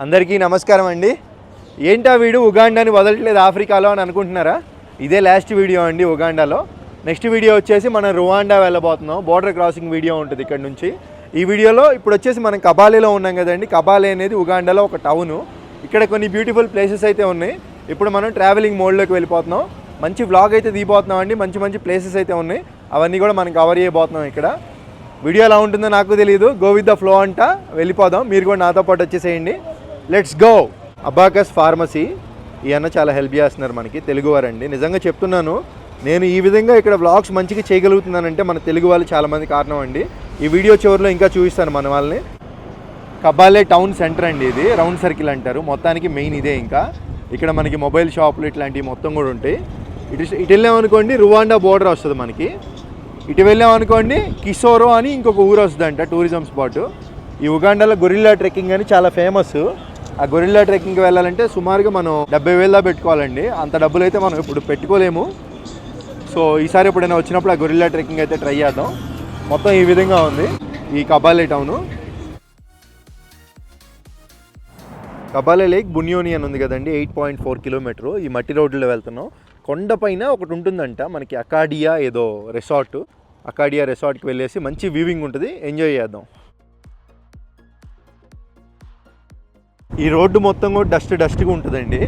అందరికీ నమస్కారం అండి. ఏంటా వీడు ఉగాండాని వదలట్లేదు ఆఫ్రికాలో అని అనుకుంటున్నారా? ఇదే లాస్ట్ వీడియో అండి ఉగాండాలో. నెక్స్ట్ వీడియో వచ్చేసి మనం రువాండా వెళ్ళబోతున్నాం. బోర్డర్ క్రాసింగ్ వీడియో ఉంటుంది ఇక్కడ నుంచి. ఈ వీడియోలో ఇప్పుడు వచ్చేసి మనం కబాలేలో ఉన్నాం కదండి. కబాలే అనేది ఉగాండాలో ఒక టౌను. ఇక్కడ కొన్ని బ్యూటిఫుల్ ప్లేసెస్ అయితే ఉన్నాయి. ఇప్పుడు మనం ట్రావెలింగ్ మోడ్లోకి వెళ్ళిపోతున్నాం. మంచి వ్లాగ్ అయితే దిగిపోతున్నాం అండి. మంచి మంచి ప్లేసెస్ అయితే ఉన్నాయి. అవన్నీ కూడా మనం కవర్ చేయబోతున్నాం ఇక్కడ. వీడియో ఎలా ఉంటుందో నాకు తెలియదు. గో విత్ ద ఫ్లో అంట. వెళ్ళిపోదాం. మీరు కూడా నాతో పాటు వచ్చేసేయండి. Let's go. అబాకస్ ఫార్మసీ ఈ అన్న చాలా హెల్ప్ చేస్తున్నారు మనకి, తెలుగువారండి. నిజంగా చెప్తున్నాను, నేను ఈ విధంగా ఇక్కడ వ్లాగ్స్ మంచిగా చేయగలుగుతున్నానంటే మన తెలుగు వాళ్ళు చాలామంది కారణం అండి. ఈ వీడియో చివరిలో ఇంకా చూపిస్తాను మన వాళ్ళని. కబాలే టౌన్ సెంటర్ అండి, ఇది రౌండ్ సర్కిల్ అంటారు. మొత్తానికి మెయిన్ ఇదే. ఇంకా ఇక్కడ మనకి మొబైల్ షాపులు ఇట్లాంటివి మొత్తం కూడా ఉంటాయి. ఇటు వెళ్ళామనుకోండి రువాండా బోర్డర్ వస్తుంది మనకి. ఇటు వెళ్ళామనుకోండి కిషోరో అని ఇంకొక ఊరు వస్తుందంట, టూరిజం స్పాట్. ఈ ఉగాండాలో గొరిల్లా ట్రెక్కింగ్ అని చాలా ఫేమస్. ఆ గొరిల్లా ట్రెక్కింగ్కి వెళ్ళాలంటే సుమారుగా మనం 70,000 దాకా పెట్టుకోవాలండి. అంత డబ్బులు అయితే మనం ఇప్పుడు పెట్టుకోలేము. సో ఈసారి ఎప్పుడైనా వచ్చినప్పుడు ఆ గొరిల్లా ట్రెక్కింగ్ అయితే ట్రై చేద్దాం. మొత్తం ఈ విధంగా ఉంది ఈ కబాలే టౌను. కబాలే లేక్ బున్యోని అని ఉంది కదండి, 8.4 కిలోమీటరు. ఈ మట్టి రోడ్లలో వెళ్తున్నాం. కొండపైన ఒకటి ఉంటుందంట మనకి, అకాడియా ఏదో రిసార్ట్. అకాడియా రిసార్ట్కి వెళ్ళేసి మంచి వ్యూవింగ్ ఉంటుంది, ఎంజాయ్ చేద్దాం. ఈ రోడ్డు మొత్తం కూడా డస్ట్గా ఉంటుందండి.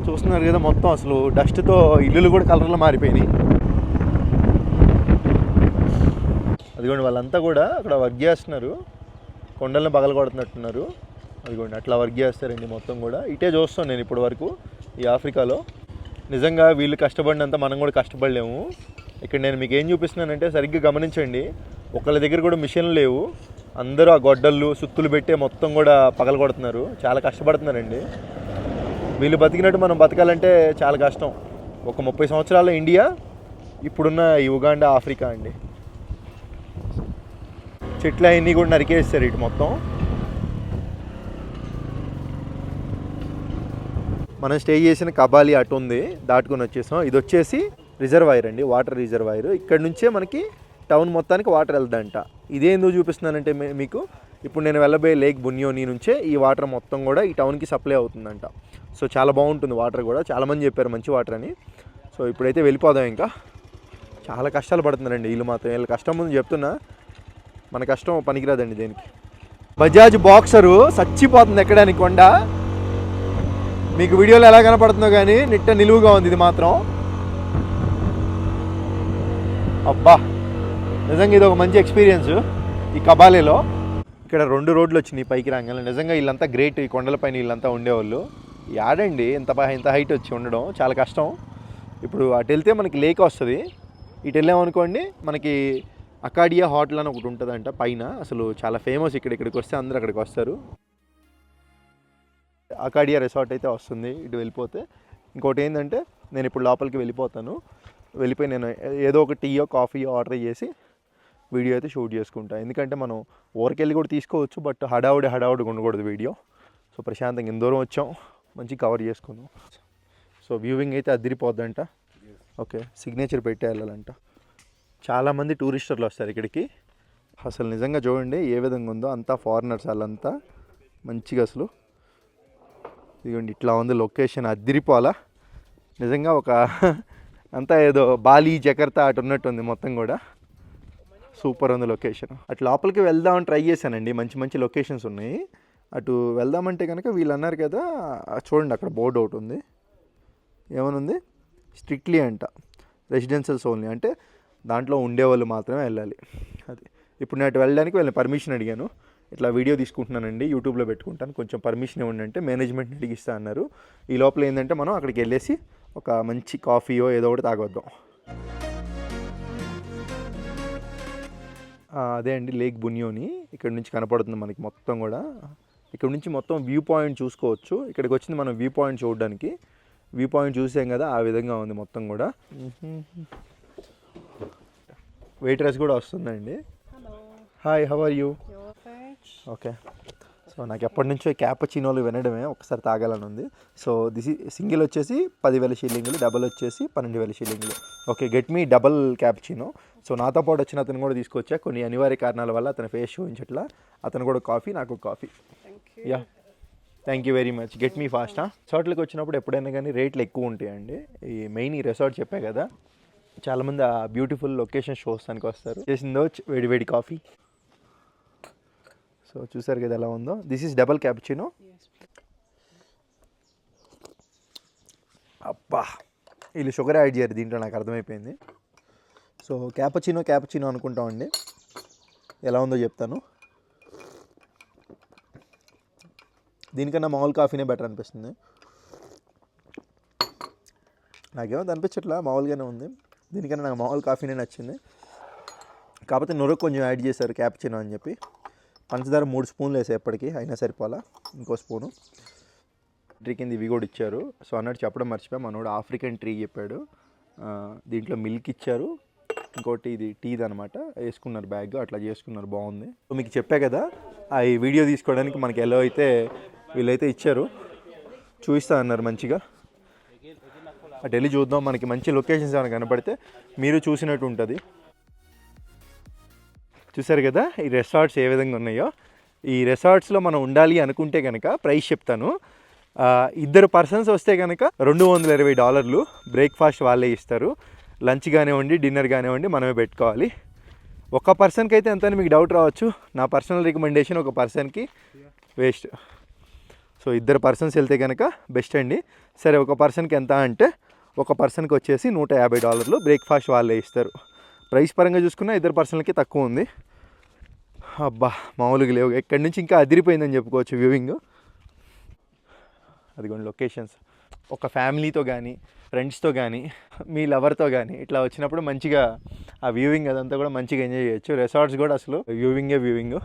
చూస్తున్నారు కదా, మొత్తం అసలు డస్ట్తో ఇల్లులు కూడా కలర్లో మారిపోయినాయి. అదిగోండి వాళ్ళంతా కూడా అక్కడ వర్క్ చేస్తున్నారు. కొండలను పగలగొడుతున్నట్టున్నారు. అదిగోండి అట్లా వర్క్ చేస్తారండి మొత్తం కూడా. ఇటే చూస్తాను నేను ఇప్పటి వరకు ఈ ఆఫ్రికాలో. నిజంగా వీళ్ళు కష్టపడినంత మనం కూడా కష్టపడలేము. ఇక్కడ నేను మీకు ఏం చూపిస్తున్నానంటే సరిగ్గా గమనించండి. ఒకళ్ళ దగ్గర కూడా మిషన్లు లేవు. అందరూ ఆ గొడ్డళ్ళు సుత్తులు పెట్టే మొత్తం కూడా పగలగొడుతున్నారు. చాలా కష్టపడుతున్నారండి. వీళ్ళు బతికినట్టు మనం బతకాలంటే చాలా కష్టం. ఒక 30 సంవత్సరాల ఇండియా, ఇప్పుడున్న ఈ ఉగాండా ఆఫ్రికా అండి. చెట్లు అవన్నీ కూడా నరికేస్తారు ఇటు మొత్తం. మనం స్టే చేసిన కబాలి అటు ఉంది, దాటుకొని వచ్చేసాం. ఇది వచ్చేసి రిజర్వాయర్ అండి, వాటర్ రిజర్వాయర్. ఇక్కడ నుంచే మనకి టౌన్ మొత్తానికి వాటర్ వెళ్తుందంట. ఇదే ఎందుకు చూపిస్తున్నానంటే మీకు, ఇప్పుడు నేను వెళ్ళబోయే లేక్ బున్యోని నుంచే ఈ వాటర్ మొత్తం కూడా ఈ టౌన్కి సప్లై అవుతుందంట. సో చాలా బాగుంటుంది వాటర్ కూడా. చాలామంది చెప్పారు మంచి వాటర్ అని. సో ఇప్పుడైతే వెళ్ళిపోదాం. ఇంకా చాలా కష్టాలు పడుతున్నారండి వీళ్ళు మాత్రం. వీళ్ళ కష్టం ముందు చెప్తున్నా, మన కష్టం పనికిరాదండి దేనికి. బజాజ్ బాక్సరు చచ్చిపోతుంది ఎక్కడానికి కొండ. మీకు వీడియోలో ఎలా కనపడుతుందో కానీ నిట్ట నిలువుగా ఉంది ఇది మాత్రం. అబ్బా, నిజంగా ఇది ఒక మంచి ఎక్స్పీరియన్స్ ఈ కబాలేలో. ఇక్కడ 2 రోడ్లు వచ్చినాయి పైకి రాగానే. నిజంగా వీళ్ళంతా గ్రేట్. ఈ కొండలపైన వీళ్ళంతా ఉండేవాళ్ళు. ఆడండి ఇంత హైట్ వచ్చి ఉండడం చాలా కష్టం. ఇప్పుడు అటు వెళ్తే మనకి లేక్ వస్తుంది. ఇటు వెళ్ళామనుకోండి మనకి అకాడియా హోటల్ అని ఒకటి ఉంటుందంట పైన. అసలు చాలా ఫేమస్ ఇక్కడికి వస్తే అందరూ అక్కడికి వస్తారు. అకాడియా రిసార్ట్ అయితే వస్తుంది ఇటు వెళ్ళిపోతే. ఇంకోటి ఏంటంటే నేను ఇప్పుడు లోపలికి వెళ్ళిపోయి నేను ఏదో ఒక టీయో కాఫీయో ఆర్డర్ చేసి వీడియో అయితే షూట్ చేసుకుంటాను. ఎందుకంటే మనం ఊరికెళ్ళి కూడా తీసుకోవచ్చు, బట్ హడావుడిగా ఉండకూడదు వీడియో. సో ప్రశాంతంగా ఇంత దూరం వచ్చాం, మంచి కవర్ చేసుకుందాం. సో వ్యూవింగ్ అయితే అదిరిపోద్దంట. ఓకే, సిగ్నేచర్ పెట్టే వెళ్ళాలంట. చాలామంది టూరిస్టర్లు వస్తారు ఇక్కడికి. అసలు నిజంగా చూడండి ఏ విధంగా ఉందో. అంతా ఫారినర్స్ వాళ్ళంతా మంచిగా. అసలు ఇదిగోండి ఇట్లా ఉంది లొకేషన్. అదిరిపోవాలా నిజంగా. ఒక అంతా ఏదో బాలి జకర్తా అటు ఉన్నట్టు ఉంది మొత్తం కూడా. సూపర్ ఉంది లొకేషన్. అటు లోపలికి వెళ్దామని ట్రై చేశానండి, మంచి లొకేషన్స్ ఉన్నాయి. అటు వెళ్దామంటే కనుక వీళ్ళు అన్నారు కదా, చూడండి అక్కడ బోర్డు ఒకటి ఉంది. ఏమనుంది, స్ట్రిక్ట్లీ అంట రెసిడెన్షియల్స్ ఓన్లీ, అంటే దాంట్లో ఉండేవాళ్ళు మాత్రమే వెళ్ళాలి. అది ఇప్పుడు నేను అటు వెళ్ళడానికి వీళ్ళని పర్మిషన్ అడిగాను. ఇట్లా వీడియో తీసుకుంటున్నానండి, యూట్యూబ్లో పెట్టుకుంటాను, కొంచెం పర్మిషన్ ఇవ్వండి అంటే మేనేజ్మెంట్ని అడిగిస్తా అన్నారు. ఈ లోపల ఏంటంటే మనం అక్కడికి వెళ్ళేసి ఒక మంచి కాఫీయో ఏదో ఒకటి తాగొద్దాం. అదే అండి లేక్ బున్యోని. ఇక్కడ నుంచి కనపడుతుంది మనకి మొత్తం కూడా. ఇక్కడ నుంచి మొత్తం వ్యూ పాయింట్ చూసుకోవచ్చు. ఇక్కడికి వచ్చింది మనం వ్యూ పాయింట్ చూడడానికి. వ్యూ పాయింట్ చూసాం కదా, ఆ విధంగా ఉంది మొత్తం కూడా. వెయిట్రెస్ కూడా వస్తుందండి. Hi, how are you? Okay. So నాకు ఎప్పటి నుంచో క్యాపచినోలు వినడమే, ఒకసారి తాగాలని ఉంది. సో సింగిల్ వచ్చేసి 10,000 షిల్లింగులు, డబల్ వచ్చేసి 12,000 షిల్లింగులు. Okay, get me double cappuccino. So నాతో పాటు వచ్చిన అతను కూడా తీసుకొచ్చా. కొన్ని అనివార్య కారణాల వల్ల అతను ఫేస్ చూపించట్లా. అతను కూడా కాఫీ, నాకు coffee. Yeah thank you very much. Get me fast. రిసార్ట్లకు వచ్చినప్పుడు ఎప్పుడైనా కానీ రేట్లు ఎక్కువ ఉంటాయండి. ఈ మెయిన్ ఈ రిసార్ట్ చెప్పా కదా, చాలామంది ఆ బ్యూటిఫుల్ లొకేషన్ చూస్తానికి వస్తారు. చేసిందో వేడి వేడి కాఫీ. సో చూసారు కదా ఎలా ఉందో. This is double cappuccino. అబ్బా, వీళ్ళు షుగర్ యాడ్ చేయరు దీంట్లో, నాకు అర్థమైపోయింది. సో క్యాపుచినో అనుకుంటామండి. ఎలా ఉందో చెప్తాను. దీనికన్నా మామూలు కాఫీనే బెటర్ అనిపిస్తుంది. నాకేమో అనిపించట్లా, మామూలుగానే ఉంది. దీనికన్నా నాకు మామూలు కాఫీనే నచ్చింది. కాకపోతే నొరకు కొంచెం యాడ్ చేశారు క్యాపుచినో అని చెప్పి. పంచదార 3 స్పూన్లు వేసే ఎప్పటికీ, అయినా సరిపోలా. ఇంకో స్పూను ట్రీ కింద ఇవి కూడా ఇచ్చారు. సో అన్నట్టు చెప్పడం మర్చిపోయా, మనోడు ఆఫ్రికన్ ట్రీ చెప్పాడు. దీంట్లో మిల్క్ ఇచ్చారు. ఇంకోటి ఇది టీది అనమాట, వేసుకున్నారు బ్యాగ్, అట్లా చేసుకున్నారు, బాగుంది. సో మీకు చెప్పా కదా, ఈ వీడియో తీసుకోవడానికి మనకి ఎలా అయితే వీళ్ళైతే ఇచ్చారు, చూపిస్తా అన్నారు మంచిగా. అటు వెళ్ళి చూద్దాం, మనకి మంచి లొకేషన్స్ ఏమైనా కనపడితే మీరు చూసినట్టు ఉంటుంది. చూసారు కదా ఈ రిసార్ట్స్ ఏ విధంగా ఉన్నాయో. ఈ రిసార్ట్స్లో మనం ఉండాలి అనుకుంటే కనుక ప్రైస్ చెప్తాను. 2 పర్సన్స్ వస్తే కనుక $220. బ్రేక్ఫాస్ట్ వాళ్ళే ఇస్తారు. లంచ్ కానివ్వండి, డిన్నర్ కానివ్వండి మనమే పెట్టుకోవాలి. ఒక పర్సన్కి అయితే ఎంత అని మీకు డౌట్ రావచ్చు. నా పర్సనల్ రికమెండేషన్ ఒక పర్సన్కి వేస్ట్. సో 2 పర్సన్స్ వెళ్తే కనుక బెస్ట్ అండి. సరే, ఒక పర్సన్కి ఎంత అంటే ఒక పర్సన్కి వచ్చేసి $150. బ్రేక్ఫాస్ట్ వాళ్ళే ఇస్తారు. ప్రైస్ పరంగా చూసుకున్నా 2 పర్సన్లకి తక్కువ ఉంది. అబ్బా, మామూలుగా లేవు. ఎక్కడి నుంచి ఇంకా అదిరిపోయిందని చెప్పుకోవచ్చు వ్యూవింగ్. అదిగోండి లొకేషన్స్. ఒక ఫ్యామిలీతో కానీ, ఫ్రెండ్స్తో కానీ, మీ లవర్తో కానీ ఇట్లా వచ్చినప్పుడు మంచిగా ఆ వ్యూవింగ్ అదంతా కూడా మంచిగా ఎంజాయ్ చేయొచ్చు. రిసార్ట్స్ కూడా అసలు వ్యూవింగ్.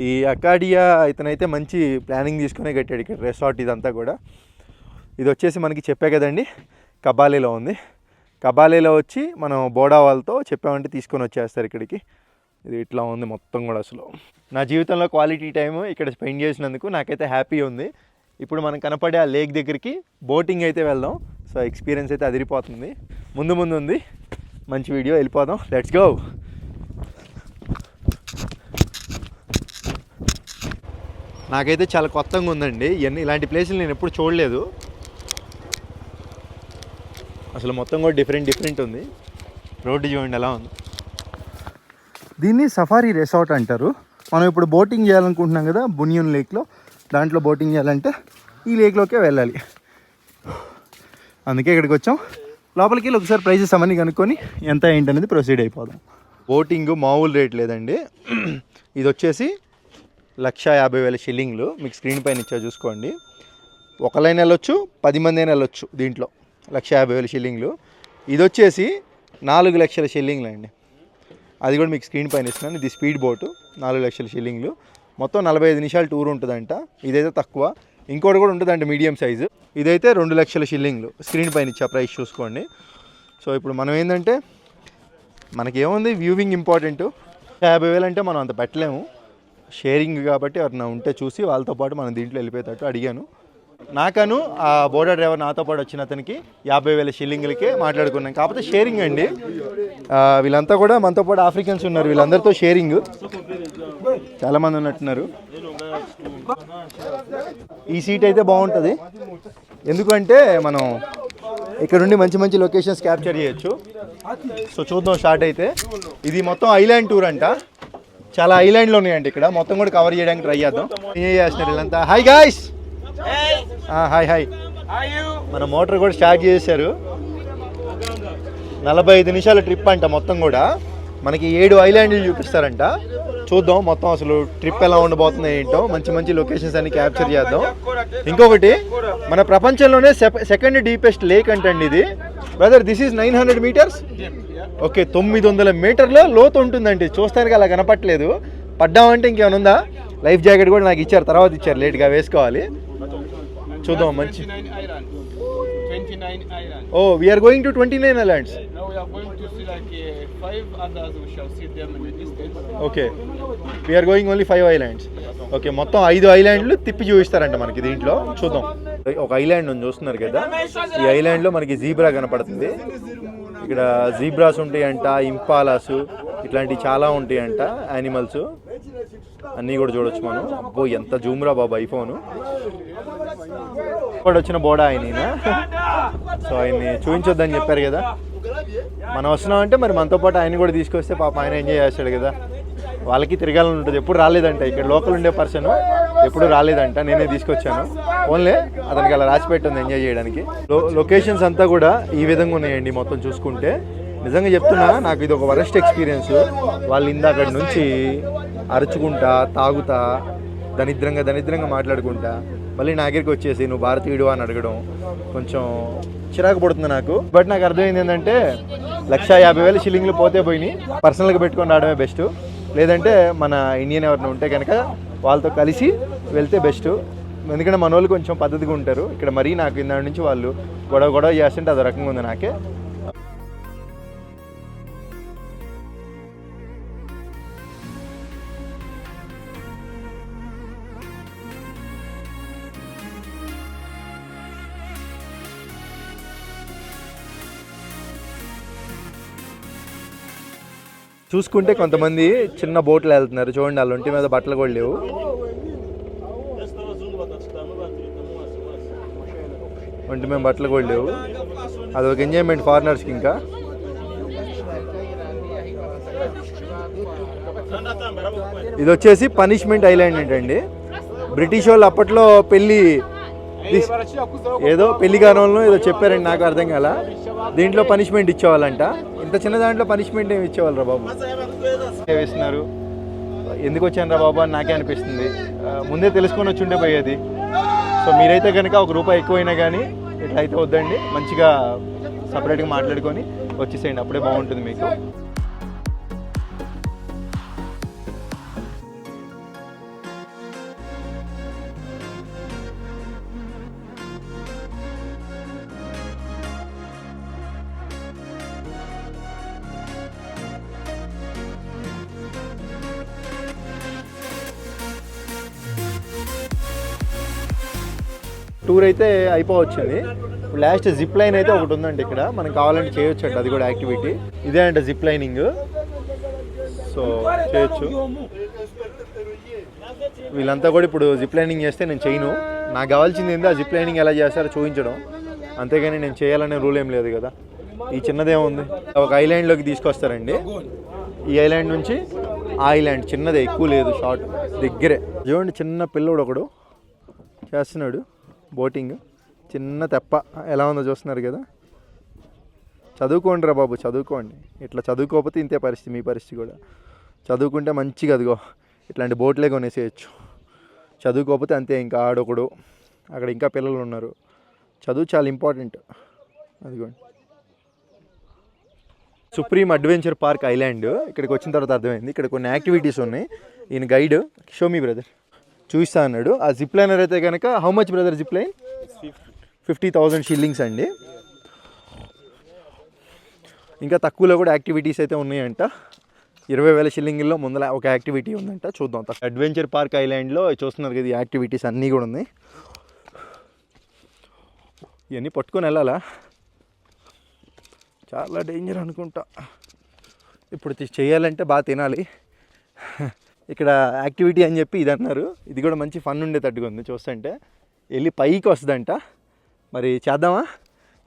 ఈ అకాడియా ఇతనైతే మంచి ప్లానింగ్ తీసుకునే కట్టాడు ఇక్కడ రిసార్ట్ ఇదంతా కూడా. ఇది వచ్చేసి మనకి చెప్పే కదండి, కబాలేలో ఉంది. కబాలేలో వచ్చి మనం బోడా వాళ్ళతో చెప్పామంటే తీసుకొని వచ్చేస్తారు ఇక్కడికి. ఇది ఇట్లా ఉంది మొత్తం కూడా. అసలు నా జీవితంలో క్వాలిటీ టైం ఇక్కడ స్పెండ్ చేసినందుకు నాకైతే హ్యాపీ ఉంది. ఇప్పుడు మనం కనపడే ఆ లేక్ దగ్గరికి బోటింగ్ అయితే వెళ్దాం. సో ఎక్స్పీరియన్స్ అయితే అదిరిపోతుంది. ముందు ఉంది మంచి వీడియో, వెళ్ళిపోదాం. Let's go. నాకైతే చాలా కొత్తగా ఉందండి. ఇలాంటి ప్లేసులు నేను ఎప్పుడు చూడలేదు. అసలు మొత్తం కూడా డిఫరెంట్ ఉంది. రోడ్డు చూడండి ఎలా ఉంది. దీన్ని సఫారీ రిసార్ట్ అంటారు. మనం ఇప్పుడు బోటింగ్ చేయాలనుకుంటున్నాం కదా బునియన్ లేక్లో, దాంట్లో బోటింగ్ చేయాలంటే ఈ లేక్లోకే వెళ్ళాలి. అందుకే ఇక్కడికి వచ్చాం. లోపలికి వెళ్ళి ఒకసారి ప్రైజెస్ అవన్నీ కనుక్కొని ఎంత ఏంటనేది ప్రొసీడ్ అయిపోదాం. బోటింగ్ మామూలు రేట్ లేదండి. ఇది వచ్చేసి 150,000 షిల్లింగ్లు. మీకు స్క్రీన్ పైన ఇచ్చా చూసుకోండి. ఒక లైన్ వెళ్ళొచ్చు, 10 మంది అయినా వెళ్ళొచ్చు దీంట్లో. 150,000 షిల్లింగ్లు. ఇది వచ్చేసి 4 లక్షల షిల్లింగ్లు అండి. అది కూడా మీకు స్క్రీన్ పైన ఇస్తున్నాను. ఇది స్పీడ్ బోటు, 4 లక్షల షిల్లింగ్లు. మొత్తం 45 నిమిషాలు టూర్ ఉంటుందంట. ఇదైతే తక్కువ. ఇంకోటి కూడా ఉంటుందంట మీడియం సైజు. ఇదైతే 2 లక్షల షిల్లింగ్లు. స్క్రీన్ పైన ఇచ్చా ప్రైస్ చూసుకోండి. సో ఇప్పుడు మనం ఏంటంటే, మనకేముంది వ్యూవింగ్ ఇంపార్టెంట్. 50,000 అంటే మనం అంత పెట్టలేము. షేరింగ్ కాబట్టి ఎవరైనా ఉంటే చూసి వాళ్ళతో పాటు మనం దీంట్లో వెళ్ళిపోయేటట్టు అడిగాను. నాకను ఆ బోర్డర్ డ్రైవర్ నాతో పాటు వచ్చిన అతనికి 50,000 షిల్లింగ్లకే మాట్లాడుకున్నాం. కాకపోతే షేరింగ్ అండి. వీళ్ళంతా కూడా మనతో పాటు ఆఫ్రికన్స్ ఉన్నారు. వీళ్ళందరితో షేరింగ్. చాలామంది ఉన్నట్టున్నారు. ఈ సీట్ అయితే బాగుంటుంది. ఎందుకంటే మనం ఇక్కడ నుండి మంచి లొకేషన్స్ క్యాప్చర్ చేయొచ్చు. సో చూద్దాం స్టార్ట్ అయితే. ఇది మొత్తం ఐలాండ్ టూర్ అంట. చాలా ఐలాండ్లు ఉన్నాయండి ఇక్కడ. మొత్తం కూడా కవర్ చేయడానికి ట్రై చేద్దాం. ఏం చేస్తున్నారు వీళ్ళంతా? Hi guys. హాయ్. మన మోటార్ కూడా స్టార్ట్ చేశారు. 45 నిమిషాల ట్రిప్ అంట. మొత్తం కూడా మనకి 7 ఐలాండ్లు చూపిస్తారంట. చూద్దాం మొత్తం అసలు ట్రిప్ ఎలా ఉండబోతుంది ఏంటో. మంచి లొకేషన్స్ అన్ని క్యాప్చర్ చేద్దాం. ఇంకొకటి, మన ప్రపంచంలోనే సెకండ్ డీపెస్ట్ లేక్ అంటండి ఇది. Brother, this is 900 metres. Okay, 900 మీటర్ల లోతు ఉంటుందండి. చూస్తానికి అలా కనపట్లేదు. పడ్డామంటే ఇంకేమైనా ఉందా? లైఫ్ జాకెట్ కూడా నాకు ఇచ్చారు, తర్వాత ఇచ్చారు, లేట్గా వేసుకోవాలి. చూద్దాం. మంచి. Oh, we're going to 29 islands. Okay, we're going only 5 islands. Okay, మొత్తం 5 ఐలాండ్లు తిప్పి చూపిస్తారంట మనకి దీంట్లో. చూద్దాం. ఒక ఐలాండ్ ఉంది చూస్తున్నారు కదా. ఈ ఐలాండ్లో మనకి జీబ్రా కనపడుతుంది. ఇక్కడ జీబ్రాస్ ఉంటాయంట, ఇంపాలాస్, ఇట్లాంటివి చాలా ఉంటాయంట యానిమల్స్. అన్నీ కూడా చూడొచ్చు మనం. అబ్బో ఎంత జూమ్ రా బాబు ఐఫోను. ఇప్పుడు వచ్చిన బోడా ఆయన. సో ఆయన్ని చూపించొద్దని చెప్పారు కదా, మనం వస్తున్నామంటే మరి మనతో పాటు ఆయన కూడా తీసుకొస్తే పాప ఆయన ఎంజాయ్ చేస్తాడు కదా. వాళ్ళకి తిరగాలని ఉంటుంది. ఎప్పుడు రాలేదంట, ఇక్కడ లోకల్ ఉండే పర్సన్ ఎప్పుడు రాలేదంట, నేనే తీసుకొచ్చాను. ఓన్లీ అతనికి అలా రాసి పెట్టింది ఎంజాయ్ చేయడానికి. లొకేషన్స్ అంతా కూడా ఈ విధంగా ఉన్నాయండి మొత్తం చూసుకుంటే. నిజంగా చెప్తున్నా, నాకు ఇది ఒక వరస్ట్ ఎక్స్పీరియన్స్. వాళ్ళు ఇందాక నుంచి అరుచుకుంటా, తాగుతా, దరిద్రంగా మాట్లాడుకుంటా మళ్ళీ నా దగ్గరికి వచ్చేసి నువ్వు భారతీయుడు అని అడగడం కొంచెం చిరాకు పడుతుంది నాకు. బట్ నాకు అర్థమైంది ఏంటంటే 1,50,000 షిల్లింగ్లు పోతే పోయినాయి, పర్సనల్గా పెట్టుకొని రావడమే బెస్ట్. లేదంటే మన ఇండియన్ ఎవరైనా ఉంటే కనుక వాళ్ళతో కలిసి వెళ్తే బెస్ట్. ఎందుకంటే మన వాళ్ళు కొంచెం పద్ధతిగా ఉంటారు. ఇక్కడ మరీ నాకు ఇందాక నుంచి వాళ్ళు గొడవ చేస్తుంటే అదో రకంగా ఉంది నాకే. చూసుకుంటే కొంతమంది చిన్న బోట్లు వెళ్తున్నారు చూడండి, వాళ్ళ ఒంటి మీద బట్టలు కూడా లేవు. ఒంటి మీద బట్టలు కూడా లేవు. అదొక ఎంజాయ్మెంట్ ఫారినర్స్కి. ఇంకా ఇది వచ్చేసి పనిష్మెంట్ ఐలాండ్ ఏంటండి. బ్రిటిష్ వాళ్ళు అప్పట్లో ఏదో పెళ్లి కాలంలో ఏదో చెప్పారండి, నాకు అర్థం కాల. దీంట్లో పనిష్మెంట్ ఇచ్చేవాళ్ళంట. ఇంత చిన్న దాంట్లో పనిష్మెంట్ ఏమి ఇచ్చేవాళ్ళు రా బాబు. వేస్తున్నారు, ఎందుకు వచ్చాను రా బాబు అని నాకే అనిపిస్తుంది. ముందే తెలుసుకొని వచ్చి ఉంటే పోయేది. సో మీరైతే కనుక ₹1 ఎక్కువైనా కానీ ఇట్లా అయితే వద్దండి, మంచిగా సపరేట్గా మాట్లాడుకొని వచ్చేసేయండి, అప్పుడే బాగుంటుంది మీకు. టూర్ అయితే అయిపోవచ్చింది. ఇప్పుడు లాస్ట్ జిప్ లైన్ అయితే ఒకటి ఉందండి ఇక్కడ, మనం కావాలంటే చేయొచ్చు అంట, అది కూడా యాక్టివిటీ. ఇదే అంట జిప్ లైనింగ్. సో చేయొచ్చు. వీళ్ళంతా కూడా ఇప్పుడు జిప్ లైనింగ్ చేస్తే నేను చేయను. నాకు కావాల్సింది ఏందో ఆ జిప్ లైనింగ్ ఎలా చేస్తారో చూపించడం, అంతేగాని నేను చేయాలనే రూల్ ఏం లేదు కదా. ఈ చిన్నదేముంది, ఒక ఐలాండ్లోకి తీసుకొస్తారండి. ఈ ఐలాండ్ నుంచి ఆ ఐలాండ్ చిన్నదే, ఎక్కువ లేదు, షార్ట్ దగ్గరే. చూడండి చిన్న పిల్లోడు ఒకడు చేస్తున్నాడు బోటింగ్. చిన్న తెప్ప ఎలా ఉందో చూస్తున్నారు కదా. చదువుకోండి రా బాబు, చదువుకోండి. ఇట్లా చదువుకోకపోతే ఇంతే పరిస్థితి, మీ పరిస్థితి కూడా. చదువుకుంటే మంచిగా అదిగో ఇట్లాంటి బోట్లే కొనేసేయచ్చు. చదువుకోకపోతే అంతే. ఇంకా ఆడొకడు, అక్కడ ఇంకా పిల్లలు ఉన్నారు. చదువు చాలా ఇంపార్టెంట్. అదిగోండి సుప్రీం అడ్వెంచర్ పార్క్ ఐలాండ్. ఇక్కడికి వచ్చిన తర్వాత అర్థమైంది ఇక్కడ కొన్ని యాక్టివిటీస్ ఉన్నాయి. ఈయన గైడ్ షో మీ బ్రదర్ చూపిస్తా అన్నాడు. ఆ జిప్ లైనర్ అయితే కనుక how much brother zip line? 50,000 shillings అండి. ఇంకా తక్కువలో కూడా యాక్టివిటీస్ అయితే ఉన్నాయంట. 20,000 షిల్లింగ్లో ముందర ఒక యాక్టివిటీ ఉందంట, చూద్దాం. అడ్వెంచర్ పార్క్ ఐలాండ్లో చూస్తున్నారు కదా, యాక్టివిటీస్ అన్నీ కూడా ఉన్నాయి. ఇవన్నీ పట్టుకొని వెళ్ళాలా, చాలా డేంజర్ అనుకుంటా. ఇప్పుడు చేయాలంటే బాగా తినాలి. ఇక్కడ యాక్టివిటీ అని చెప్పి ఇది అన్నారు. ఇది కూడా మంచి ఫన్ ఉండేటట్టుగా ఉంది చూస్తుంటే. వెళ్ళి పైకి వస్తుందంట, మరి చేద్దామా?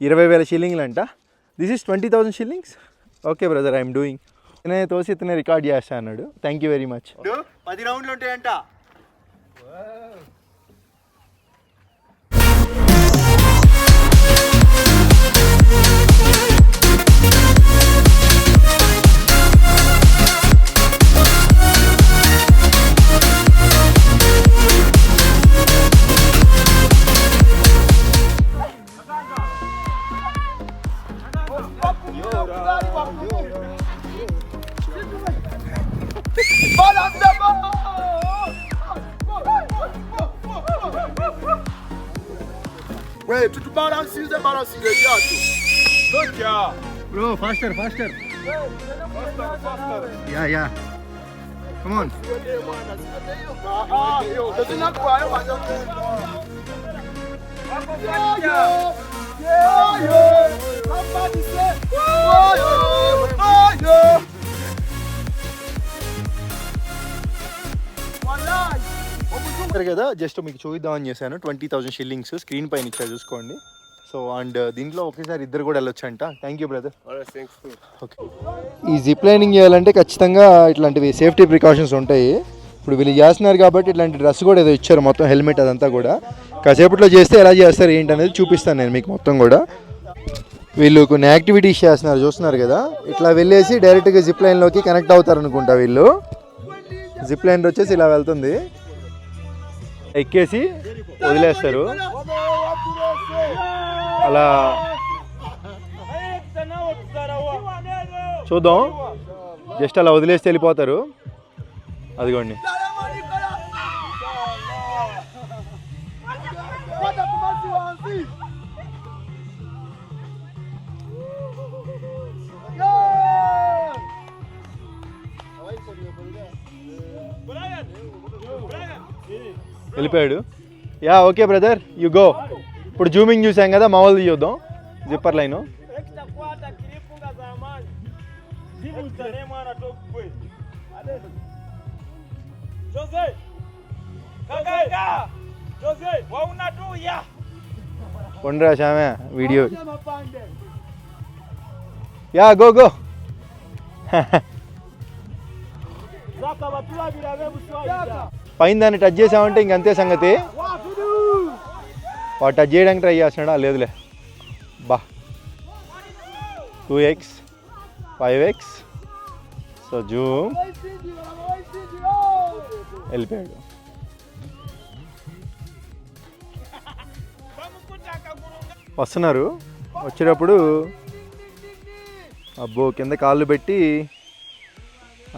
20,000 షిల్లింగ్లు అంట. This is 20,000 shillings. Okay brother, I'm doing. నేను తోసి ఇతనే రికార్డ్ చేస్తా అన్నాడు. Thank you very much. 10 రౌండ్లు ఉంటాయంట. Wait, tu balances le gâteau. Look here. Bro, faster. Faster. Yeah. Come on. Somebody say, oh, yo. సరే కదా, జస్ట్ మీకు చూద్దామని చేశాను. 20,000 షిల్లింగ్స్ స్క్రీన్ పైన ఇచ్చా చూసుకోండి. సో అండ్ దీంట్లో ఒకేసారి ఇద్దరు కూడా వెళ్ళొచ్చు అంట. Thank you brother. ఓకే, ఈ జిప్ లైనింగ్ చేయాలంటే ఖచ్చితంగా ఇట్లాంటివి సేఫ్టీ ప్రికాషన్స్ ఉంటాయి. ఇప్పుడు వీళ్ళు చేస్తున్నారు కాబట్టి ఇట్లాంటి డ్రెస్ కూడా ఏదో ఇచ్చారు, మొత్తం హెల్మెట్ అదంతా కూడా. కాసేపట్లో చేస్తే ఎలా చేస్తారు ఏంటి అనేది చూపిస్తాను నేను మీకు మొత్తం కూడా. వీళ్ళు కొన్ని యాక్టివిటీస్ చేస్తున్నారు చూస్తున్నారు కదా, ఇట్లా వెళ్ళేసి డైరెక్ట్గా జిప్ లైన్లోకి కనెక్ట్ అవుతారు అనుకుంటా. వీళ్ళు జిప్ లైన్ వచ్చేసి ఇలా వెళ్తుంది, ఎక్కేసి వదిలేస్తారు. అలా చూద్దాం, జస్ట్ అలా వదిలేసి వెళ్ళిపోతారు. అదిగోండి, వెళ్ళిపోయాడు. Yeah okay brother, you go. ఇప్పుడు జూమింగ్ చూసాం కదా, మా వాళ్ళది చూద్దాం జిప్పర్ లైను. కొండ్రా శామే వీడియో. Yeah go go. పైన దాన్ని టచ్ చేసామంటే ఇంకంతే సంగతి. వాడు టచ్ చేయడానికి ట్రై చేస్తున్నాడా? లేదులే. బా 2x 5x. సో జూమ్ వెళ్ళిపోయాడు. వస్తున్నారు, వచ్చేటప్పుడు అబ్బో కింద కాళ్ళు పెట్టి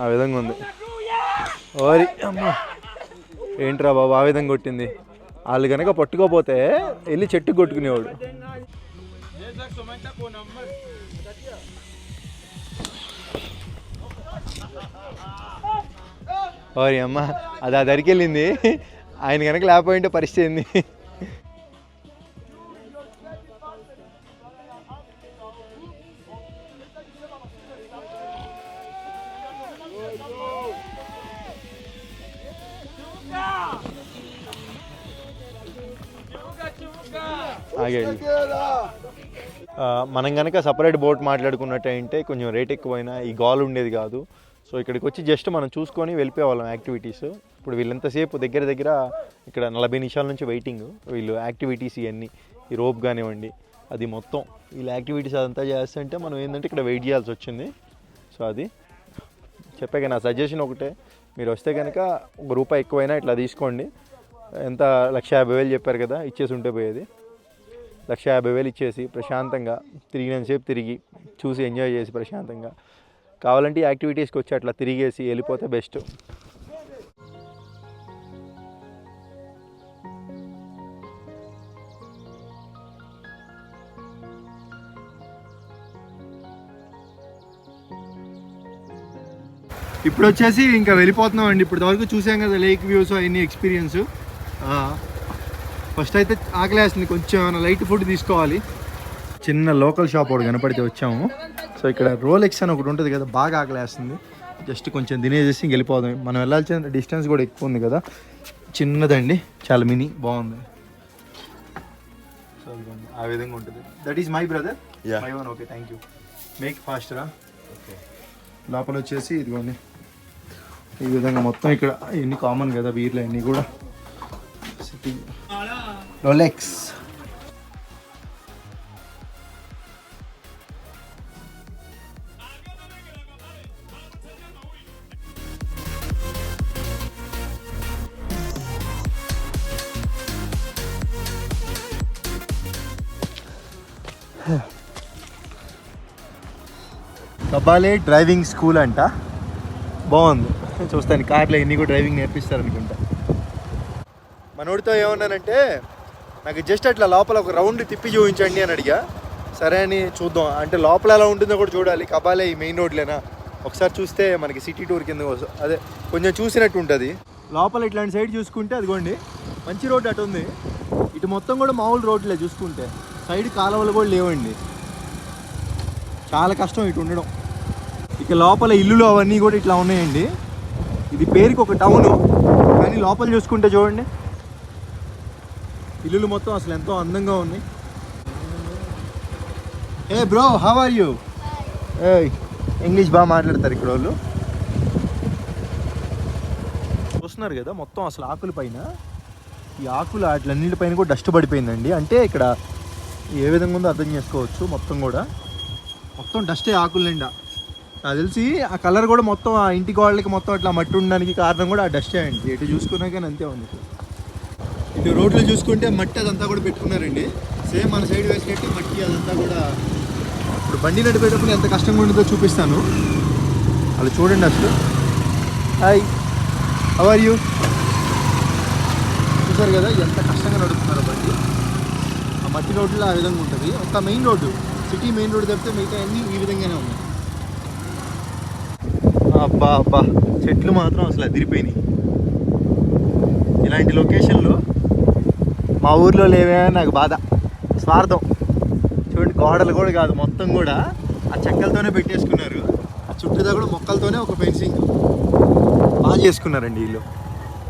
ఆ విధంగా ఉంది. ఓరి అమ్మా, ఏంట్రా బాబు ఆ విధంగా కొట్టింది. వాళ్ళు కనుక పట్టుకోపోతే వెళ్ళి చెట్టుకు కొట్టుకునేవాడు. ఓరి అమ్మ, అది ఆ దరికి వెళ్ళింది. ఆయన కనుక లేకపోయింటే పరిస్థితి ఏంది. మనం కనుక సపరేట్ బోట్ మాట్లాడుకున్నట్టు అంటే కొంచెం రేట్ ఎక్కువైనా ఈ గాల్ ఉండేది కాదు. సో ఇక్కడికి వచ్చి జస్ట్ మనం చూసుకొని వెళ్ళిపోయేవాళ్ళం యాక్టివిటీస్. ఇప్పుడు వీళ్ళంతసేపు దగ్గర దగ్గర ఇక్కడ 40 నిమిషాల నుంచి వెయిటింగ్. వీళ్ళు యాక్టివిటీస్ ఇవన్నీ, ఈ రోప్ కానివ్వండి అది మొత్తం వీళ్ళ యాక్టివిటీస్ అదంతా చేస్తుంటే మనం ఏంటంటే ఇక్కడ వెయిట్ చేయాల్సి వచ్చింది. సో అది చెప్పాక నా సజెషన్ ఒకటే, మీరు వస్తే కనుక ₹1 ఎక్కువైనా ఇట్లా తీసుకోండి. ఎంత 150,000 చెప్పారు కదా, ఇచ్చేసి ఉంటే పోయేది. 150,000 ఇచ్చేసి ప్రశాంతంగా తిరిగినంతసేపు తిరిగి చూసి ఎంజాయ్ చేసి ప్రశాంతంగా కావాలంటే యాక్టివిటీస్కి వచ్చి అట్లా తిరిగేసి వెళ్ళిపోతే బెస్ట్. ఇప్పుడు వచ్చేసి ఇంకా వెళ్ళిపోతున్నాం అండి. ఇప్పటివరకు చూసాం కదా లేక్ వ్యూస్ అవన్నీ ఎక్స్పీరియన్స్. ఫస్ట్ అయితే ఆకలేస్తుంది, కొంచెం ఏమైనా లైట్ ఫుడ్ తీసుకోవాలి. చిన్న లోకల్ షాప్ ఒకటి కనపడితే వచ్చాము. సో ఇక్కడ రోలెక్స్ అని ఒకటి ఉంటుంది కదా, బాగా ఆకలేస్తుంది. జస్ట్ కొంచెం తినేసేసి వెళ్ళిపోదాం. మనం వెళ్ళాల్సిన డిస్టెన్స్ కూడా ఎక్కువ ఉంది కదా. చిన్నదండి, చాలా మినీ, బాగుంది. సో ఆ విధంగా ఉంటుంది. That is my brother, my one. Okay, thank you. Make ఫాస్ట్రా. ఓకే, లోపల వచ్చేసి ఇదిగోండి ఈ విధంగా మొత్తం ఇక్కడ ఇవన్నీ కామన్ కదా, బీర్లు అన్నీ కూడా. రోలెక్స్ కబాలే డ్రైవింగ్ స్కూల్ అంట, బాగుంది. చూస్తాను కార్లో ఎన్ని కూడా డ్రైవింగ్ నేర్పిస్తారు అనుకుంటా. మనోడితో ఏమన్నానంటే నాకు జస్ట్ అట్లా లోపల ఒక రౌండ్ తిప్పి చూపించండి అని అడిగా. సరే అని చూద్దాం అంటే లోపల ఎలా ఉంటుందో కూడా చూడాలి. కబాలే ఈ మెయిన్ రోడ్లేనా, ఒకసారి చూస్తే మనకి సిటీ టూర్ కింద అదే కొంచెం చూసినట్టు ఉంటుంది. లోపల ఇట్లాంటి సైడ్ చూసుకుంటే అదిగోండి మంచి రోడ్డు అటు ఉంది. ఇటు మొత్తం కూడా మామూలు రోడ్లే చూసుకుంటే, సైడ్ కాలువలు కూడా లేవండి. చాలా కష్టం ఇటు ఉండడం. ఇక లోపల ఇల్లులు అవన్నీ కూడా ఇట్లా ఉన్నాయండి. ఇది పేరుకి ఒక టౌను, కానీ లోపల చూసుకుంటే చూడండి ఇల్లులు మొత్తం అసలు ఎంతో అందంగా ఉన్నాయి. Hey bro, how are you? English బాగా మాట్లాడతారు ఇక్కడ వాళ్ళు. చూస్తున్నారు కదా మొత్తం అసలు ఆకుల పైన, ఈ ఆకులు వాటిలన్నిటిపైన కూడా డస్ట్ పడిపోయిందండి. అంటే ఇక్కడ ఏ విధంగా ఉందో అర్థం చేసుకోవచ్చు. మొత్తం డస్టే ఆకుల నిండా. నాకు తెలిసి ఆ కలర్ కూడా మొత్తం ఆ ఇంటి గోడలకి మొత్తం అట్లా మట్టి ఉండడానికి కారణం కూడా ఆ డస్టే అండి. ఎటు చూసుకున్నా కానీ అంతే ఉంది. ఇటు రోడ్లు చూసుకుంటే మట్టి అదంతా కూడా పెట్టుకున్నారండి. సేమ్ మన సైడ్ వేసినట్టు మట్టి అదంతా కూడా. ఇప్పుడు బండి నడిపేటప్పుడు ఎంత కష్టంగా ఉంటుందో చూపిస్తాను. అలా చూడండి అసలు. Hi, how are you? చూసారు కదా ఎంత కష్టంగా నడుపుతున్నారు బండి. ఆ మట్టి రోడ్లో ఆ విధంగా ఉంటుంది. ఒక main road, city main road తప్పితే మిగతా అన్నీ ఈ విధంగానే ఉన్నాయి. అబ్బా అబ్బా, చెట్లు మాత్రం అసలు అదిరిపోయినాయి. ఇలాంటి లొకేషన్లో మా ఊర్లో లేవే నాకు బాధ, స్వార్థం. చూడండి, గోడలు కూడా కాదు, మొత్తం కూడా ఆ చెక్కలతోనే పెట్టేసుకున్నారు. ఆ చుట్టూదా కూడా మొక్కలతోనే ఒక ఫెన్సింగ్ బాగా చేసుకున్నారండి వీళ్ళు.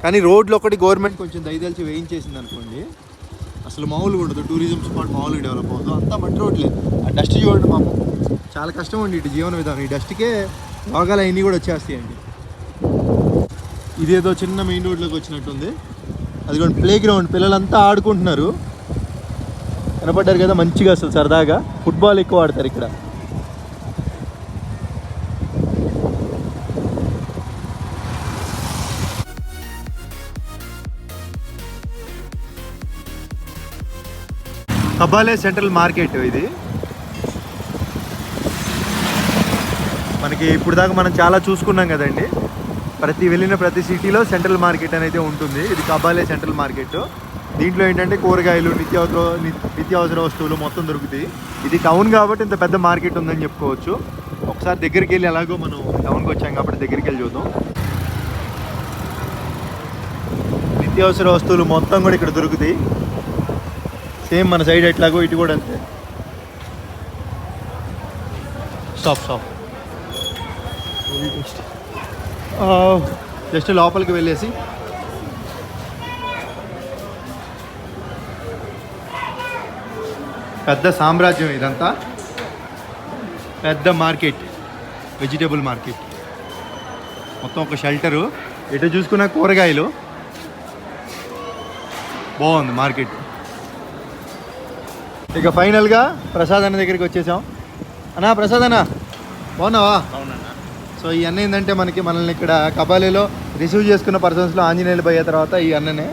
కానీ రోడ్లు ఒకటి గవర్నమెంట్ కొంచెం దయదలిచి వేయించేసింది అనుకోండి, అసలు మామూలుగా ఉండదు. టూరిజం స్పాట్ మామూలుగా డెవలప్ అవుతుంది. అంతా మట్టి రోడ్లే. ఆ డస్ట్ చూడండి మామ, చాలా కష్టం అండి ఇటు జీవన విధానం. ఈ డస్ట్కే రోగాలు అవన్నీ కూడా వచ్చేస్తాయండి. ఇదేదో చిన్న మెయిన్ రోడ్లోకి వచ్చినట్టుంది. అది కూడా ప్లే గ్రౌండ్, పిల్లలంతా ఆడుకుంటున్నారు. కనపడ్డారు కదా మంచిగా, అసలు సరదాగా ఫుట్బాల్ ఎక్కువ ఆడతారు ఇక్కడ. కబాలే సెంట్రల్ మార్కెట్ ఇది. మనకి ఇప్పుడు దాకా మనం చాలా చూసుకున్నాం కదండి. వెళ్ళిన ప్రతి సిటీలో సెంట్రల్ మార్కెట్ అనేది ఉంటుంది. ఇది కబాలే సెంట్రల్ మార్కెట్. దీంట్లో ఏంటంటే కూరగాయలు, నిత్యావసర వస్తువులు మొత్తం దొరుకుతాయి. ఇది టౌన్ కాబట్టి ఇంత పెద్ద మార్కెట్ ఉందని చెప్పుకోవచ్చు. ఒకసారి దగ్గరికి వెళ్ళి, ఎలాగో మనం టౌన్కి వచ్చాం కాబట్టి దగ్గరికి వెళ్ళి చూద్దాం. నిత్యావసర వస్తువులు మొత్తం కూడా ఇక్కడ దొరుకుతాయి. సేమ్ మన సైడ్ ఎట్లాగో ఇటు కూడా అంతే. స్టాప్ జస్ట్ లోపలికి వెళ్ళేసి పెద్ద సామ్రాజ్యం ఇదంతా. పెద్ద మార్కెట్, వెజిటేబుల్ మార్కెట్. మొత్తం ఒక షెల్టరు, ఎటు చూసుకున్న కూరగాయలు. బాగుంది మార్కెట్. ఇక ఫైనల్గా ప్రసాద్ అన్న దగ్గరికి వచ్చేసాం. అన్నా, ప్రసాద్ అన్న బాగున్నావా? సో ఈ అన్న ఏంటంటే మనల్ని ఇక్కడ కబాలేలో రిసీవ్ చేసుకున్న పర్సన్స్లో ఆంజనేయులు పోయే తర్వాత ఈ అన్ననే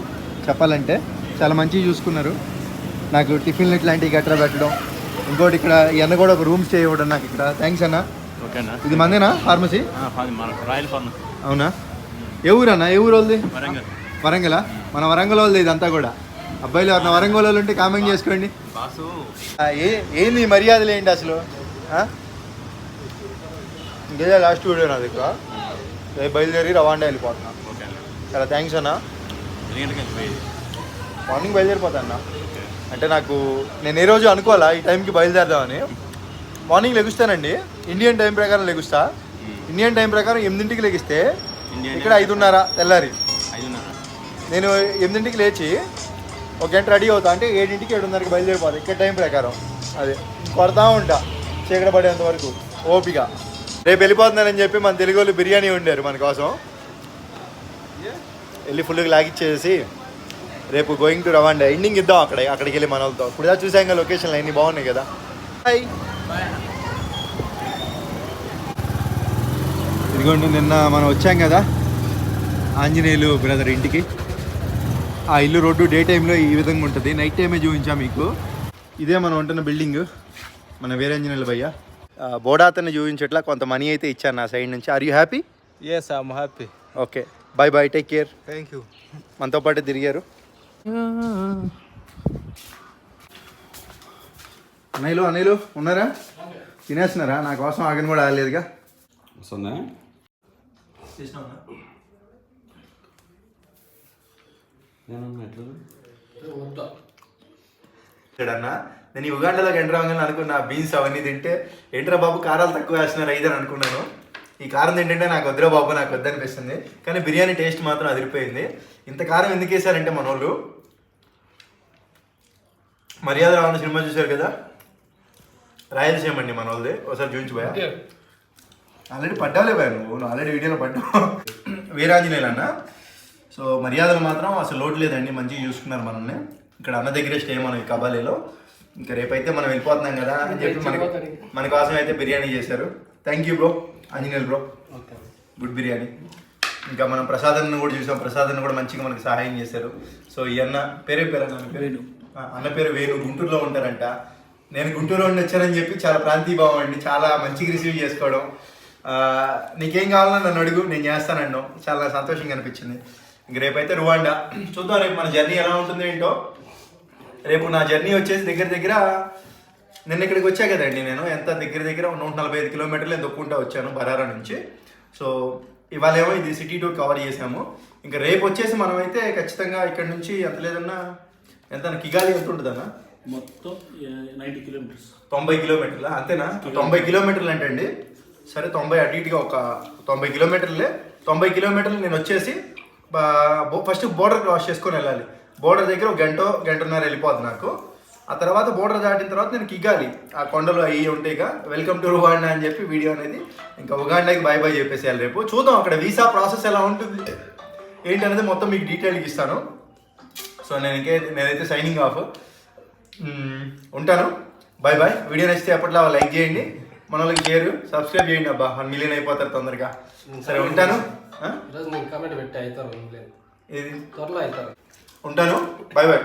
చెప్పాలంటే చాలా మంచిగా చూసుకున్నారు. నాకు టిఫిన్లు ఇట్లాంటివి గట్రా పెట్టడం. ఇంకోటి ఇక్కడ ఈ అన్న కూడా ఒక రూమ్ స్టే ఇవ్వడం నాకు ఇక్కడ. థ్యాంక్స్ అన్న. ఓకేనా? ఇది మందేనా ఫార్మసీ? అవునా? ఏ ఊరు అన్న? ఏ ఊరు వాళ్ళది? వరంగలా? మన వరంగల్ వాళ్ళది ఇదంతా కూడా. అబ్బాయిలు ఎవరన్నా వరంగల్ వాళ్ళు ఉంటే కామెంట్ చేసుకోండి. ఏంది మర్యాదలు ఏంటి అసలు? ఇంకేదా లాస్ట్ వీడియో నాది. ఇక్కడ రేపు బయలుదేరి రవాండా వెళ్ళిపోతున్నా. చాలా థ్యాంక్స్ అన్న. మార్నింగ్ బయలుదేరిపోతా అన్న. అంటే నేను ఏ రోజు అనుకోవాలా ఈ టైంకి బయలుదేరదామని. మార్నింగ్ లెగుస్తానండి, ఇండియన్ టైం ప్రకారం లెగుస్తా. ఇండియన్ టైం ప్రకారం 8ంటికి లెగిస్తే ఇక్కడ 5:30 తెల్లారి. నేను 8ంటికి లేచి ఒక గంట రెడీ అవుతా. అంటే 7ంటికి 7:30కి బయలుదేరిపోతా ఇక్కడ టైం ప్రకారం. అదే కొడతా ఉంటా చీకటి పడేంత వరకు ఓపిక. రేపు వెళ్ళిపోతున్నానని చెప్పి మన తెలుగు వాళ్ళు బిర్యానీ వండారు మన కోసం. వెళ్ళి ఫుల్గా లాగిచ్చేసి రేపు గోయింగ్ టు రవాండా. ఎండింగ్ ఇద్దాం అక్కడికి వెళ్ళి మన వాళ్ళతో. ఇప్పుడు చూసాం కదా లొకేషన్లు అన్నీ బాగున్నాయి కదా. హాయ్, ఇదిగోండి నిన్న మనం వచ్చాం కదా ఆంజనేయులు బ్రదర్ ఇంటికి. ఆ ఇల్లు రోడ్డు డే టైంలో ఈ విధంగా ఉంటుంది. నైట్ టైమే చూపించాం మీకు. ఇదే మనం ఉంటున్న బిల్డింగ్, మన వీరాంజనేయులు భయ్య. బోడాతని చూపించట్లా కొంత మనీ అయితే ఇచ్చాను నా సైడ్ నుంచి. Are you happy? Yes, I'm happy. Okay, bye, take care. Thank you. మనతో పాటు తిరిగారు. అన్నయ్యలు ఉన్నారా? తినేస్తున్నారా? నా కోసం ఆగని కూడా ఆగలేదుగా. వస్తుందా? అన్నా, నేను ఈ ఉగాండాలోకి ఎంటర్ అవ్వగానే అనుకున్నా బీన్స్ అవన్నీ తింటే ఏంట్రా బాబు కారాలు తక్కువ వేస్తున్నారు ఐదని అనుకున్నాను. ఈ కారం తింటుంటే నాకు వద్దురా బాబు, నాకు వద్దనిపిస్తుంది. కానీ బిర్యానీ టేస్ట్ మాత్రం అదిరిపోయింది. ఇంత కారం ఎందుకు వేసారంటే మన వాళ్ళు మర్యాద రావణ సినిమా చూశారు కదా, రాయలసీమ అండి మన వాళ్ళది. ఒకసారి చూపించిపోయా, ఆల్రెడీ పడ్డాలే పోయా నువ్వు ఆల్రెడీ వీడియోలో పడ్డావు. వీరాంజనేయులు అన్న. సో మర్యాదలు మాత్రం అసలు లోటు లేదండి, మంచిగా చూసుకున్నారు మనల్ని. ఇక్కడ అన్న దగ్గరే స్టే మనం ఈ కబాలీలో. ఇంకా రేపైతే మనం వెళ్ళిపోతున్నాం కదా అని చెప్పి మన కోసం అయితే బిర్యానీ చేశారు. Thank you bro, Anjaneyulu bro, good biryani. ఇంకా మనం ప్రసాదాన్ని కూడా చూసాం, ప్రసాదాన్ని కూడా మంచిగా మనకి సహాయం చేశారు. సో ఈ అన్న పేరు అన్న పేరు వేణు, గుంటూరులో ఉంటారంట. నేను గుంటూరులో ఉండి వచ్చానని చెప్పి చాలా ప్రాంతీయభావం అండి, చాలా మంచిగా రిసీవ్ చేసుకోవడం. నీకేం కావాలని నన్ను అడుగు, నేను చేస్తానన్నాను. చాలా సంతోషంగా అనిపించింది. ఇంక రేపైతే రువాండా చూద్దాం, రేపు మన జర్నీ ఎలా ఉంటుందో ఏంటో. రేపు నా జర్నీ వచ్చేసి దగ్గర నిన్న ఇక్కడికి వచ్చా కదండి నేను, ఎంత దగ్గర 145 కిలోమీటర్లు దొక్కుంటా వచ్చాను బరారా నుంచి. సో ఇవాళ ఏమో ఇది సిటీ టూర్ కవర్ చేసాము. ఇంకా రేపు వచ్చేసి మనమైతే ఖచ్చితంగా ఇక్కడ నుంచి ఎంత లేదన్నా ఎంత కిగాలి ఎంత ఉంటుందన్నా, మొత్తం 90 కిలోమీటర్స్, 90 కిలోమీటర్ల అంతేనా? 90 కిలోమీటర్లు అంటే అండి, సరే 90 అటు ఇటుగా ఒక 90 కిలోమీటర్లే. 90 కిలోమీటర్లు నేను వచ్చేసి ఫస్ట్ బోర్డర్ క్రాస్ చేసుకొని వెళ్ళాలి. బోర్డర్ దగ్గర ఒక గంటన్నర వెళ్ళిపోద్ది నాకు. ఆ తర్వాత బోర్డర్ దాటిన తర్వాత నేను కిగాలి, ఆ కొండలు అవి ఉంటాయి. వెల్కమ్ టు రువాండా అని చెప్పి వీడియో అనేది ఇంకా ఉగాండాకి బాయ్ బాయ్ చెప్పేసేయాలి. రేపు చూద్దాం అక్కడ వీసా ప్రాసెస్ ఎలా ఉంటుంది ఏంటనేది మొత్తం మీకు డీటెయిల్గా ఇస్తాను. సో నేనైతే సైనింగ్ ఆఫ్ ఉంటాను. Bye bye. వీడియో నచ్చితే ఎప్పట్లో లైక్ చేయండి, మన వాళ్ళకి షేర్ సబ్స్క్రైబ్ చేయండి. అబ్బా 1 మిలియన్ అయిపోతారు తొందరగా. సరే ఉంటాను. కామెంట్ పెట్టి అవుతారు, ఏది త్వరలో అవుతారు. ఉంటాను. Bye bye.